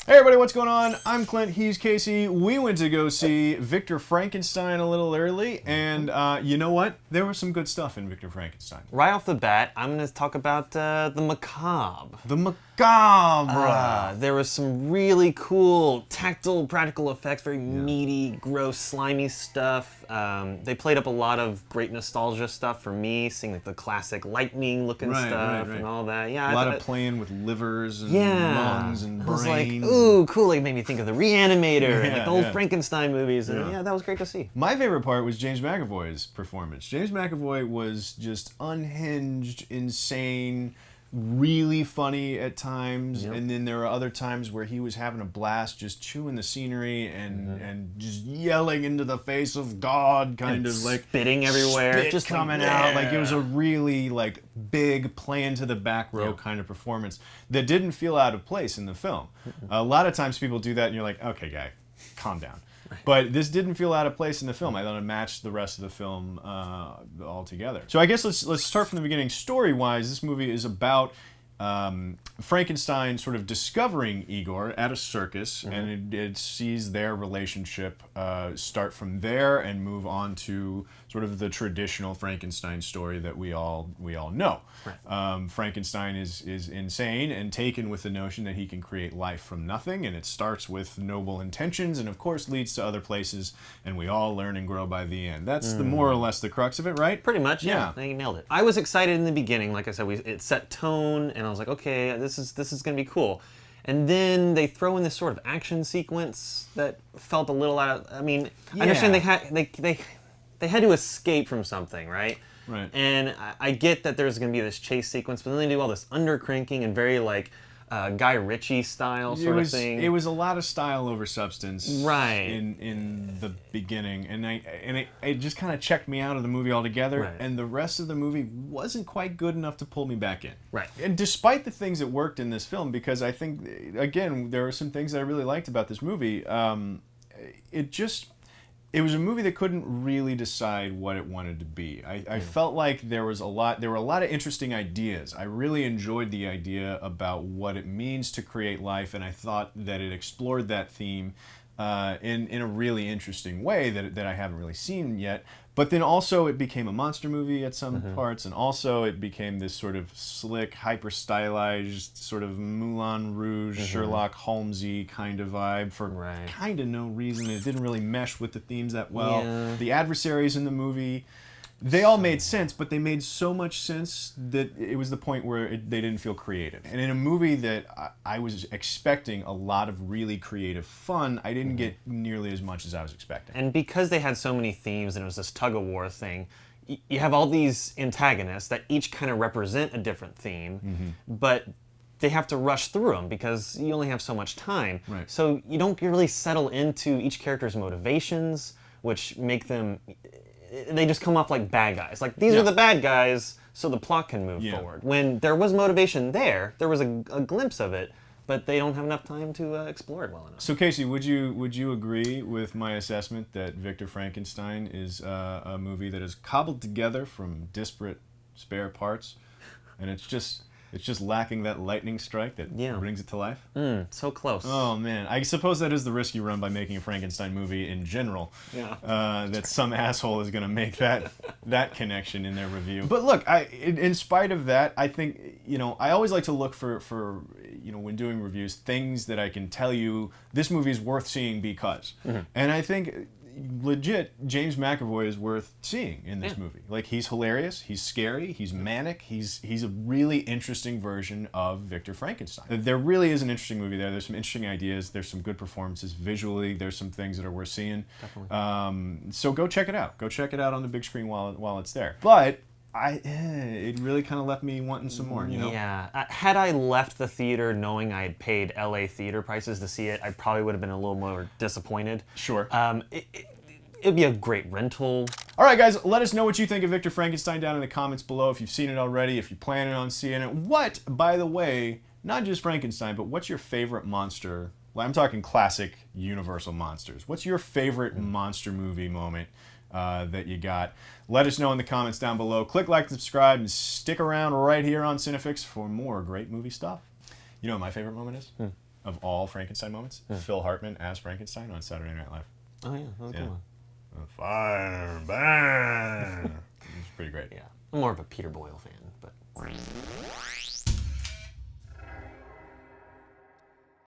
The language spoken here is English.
Hey everybody, what's going on? I'm Clint, he's Casey. We went to go see Victor Frankenstein a little early, and you know what? There was some good stuff in Victor Frankenstein. Right off the bat, I'm going to talk about the macabre. The macabre! There was some really cool tactile practical effects, very meaty, gross, slimy stuff. They played up a lot of great nostalgia stuff for me, seeing like the classic lightning-looking stuff and all that. Yeah, a lot of playing with livers and lungs and brains. I was brains. like, ooh, cool. Like, it made me think of the Reanimator and like the old Frankenstein movies. And yeah, that was great to see. My favorite part was James McAvoy's performance. James McAvoy was just unhinged, insane, really funny at times, and then there were other times where he was having a blast just chewing the scenery and just yelling into the face of God, kind of like spitting everywhere, spit just coming out. Like, it was a really like big play into the back row kind of performance that didn't feel out of place in the film. A lot of times people do that and you're like, okay guy, calm down. But this didn't feel out of place in the film. I thought it matched the rest of the film altogether. So I guess let's start from the beginning. Story-wise, this movie is about Frankenstein sort of discovering Igor at a circus, and it sees their relationship start from there and move on to sort of the traditional Frankenstein story that we all know. Right. Frankenstein is insane and taken with the notion that he can create life from nothing, and it starts with noble intentions and of course leads to other places, and we all learn and grow by the end. That's the more or less the crux of it, right? Pretty much, yeah. I think you nailed it. I was excited in the beginning. Like I said, it set tone, and I was like, okay, this is gonna be cool. And then they throw in this sort of action sequence that felt a little out of. I mean, I understand they had to escape from something, right? Right. And I get that there's going to be this chase sequence, but then they do all this undercrinking and very like Guy Ritchie style sort of thing. It was a lot of style over substance, right? In the beginning, and it just kind of checked me out of the movie altogether. Right. And the rest of the movie wasn't quite good enough to pull me back in. Right. And despite the things that worked in this film, because I think again there are some things that I really liked about this movie. It was a movie that couldn't really decide what it wanted to be. I felt like there were a lot of interesting ideas. I really enjoyed the idea about what it means to create life, and I thought that it explored that theme in a really interesting way that I haven't really seen yet. But then also it became a monster movie at some parts, and also it became this sort of slick, hyper-stylized, sort of Moulin Rouge, Sherlock Holmesy kind of vibe for kind of no reason. It didn't really mesh with the themes that well. Yeah. The adversaries in the movie, they all made sense, but they made so much sense that it was the point where they didn't feel creative. And in a movie that I was expecting a lot of really creative fun, I didn't get nearly as much as I was expecting. And because they had so many themes and it was this tug-of-war thing, you have all these antagonists that each kind of represent a different theme, but they have to rush through them because you only have so much time. Right. So you don't really settle into each character's motivations, which make them... They just come off like bad guys. Like, these are the bad guys, so the plot can move forward. When there was motivation there was a glimpse of it, but they don't have enough time to explore it well enough. So Casey, would you agree with my assessment that Victor Frankenstein is a movie that is cobbled together from disparate spare parts, and it's just lacking that lightning strike that brings it to life? So close. Oh man, I suppose that is the risk you run by making a Frankenstein movie in general. Yeah. That some asshole is going to make that connection in their review. But look, in spite of that, I think I always like to look for when doing reviews, things that I can tell you this movie is worth seeing because. And I think legit James McAvoy is worth seeing in this movie. Like, he's hilarious, he's scary, he's manic, he's a really interesting version of Victor Frankenstein. There really is an interesting movie there. There's some interesting ideas, there's some good performances visually, there's some things that are worth seeing. Definitely. So go check it out. Go check it out on the big screen while it's there. But it really kind of left me wanting some more, Yeah. Had I left the theater knowing I had paid LA theater prices to see it, I probably would have been a little more disappointed. Sure. It'd be a great rental. All right, guys, let us know what you think of Victor Frankenstein down in the comments below. If you've seen it already, if you're planning on seeing it. What, by the way, not just Frankenstein, but what's your favorite monster? Well, I'm talking classic Universal monsters. What's your favorite monster movie moment that you got? Let us know in the comments down below. Click like, subscribe, and stick around right here on Cinefix for more great movie stuff. You know what my favorite moment is? of all Frankenstein moments. Phil Hartman as Frankenstein on Saturday Night Live. Oh yeah, oh, come on. Fire, bang. It's pretty great. Yeah, I'm more of a Peter Boyle fan, but.